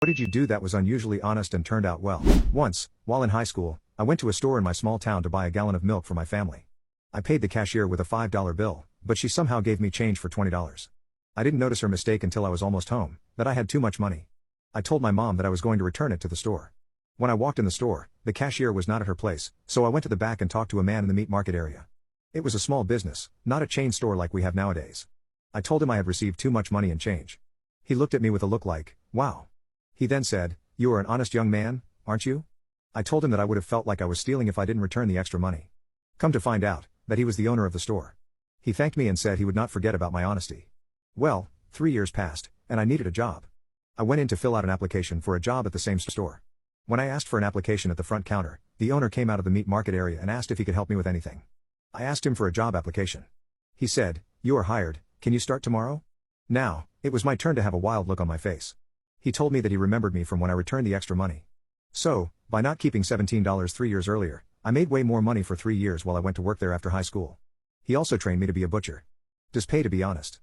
What did you do that was unusually honest and turned out well? Once, while in high school, I went to a store in my small town to buy a gallon of milk for my family. I paid the cashier with a $5 bill, but she somehow gave me change for $20. I didn't notice her mistake until I was almost home, that I had too much money. I told my mom that I was going to return it to the store. When I walked in the store, the cashier was not at her place, so I went to the back and talked to a man in the meat market area. It was a small business, not a chain store like we have nowadays. I told him I had received too much money in change. He looked at me with a look like, wow. He then said, "You are an honest young man, aren't you?" I told him that I would have felt like I was stealing if I didn't return the extra money. Come to find out, that he was the owner of the store. He thanked me and said he would not forget about my honesty. Well, 3 years passed, and I needed a job. I went in to fill out an application for a job at the same store. When I asked for an application at the front counter, the owner came out of the meat market area and asked if he could help me with anything. I asked him for a job application. He said, "You are hired, can you start tomorrow?" Now, it was my turn to have a wild look on my face. He told me that he remembered me from when I returned the extra money. So, by not keeping $17 3 years earlier, I made way more money for 3 years while I went to work there after high school. He also trained me to be a butcher. Does pay to be honest.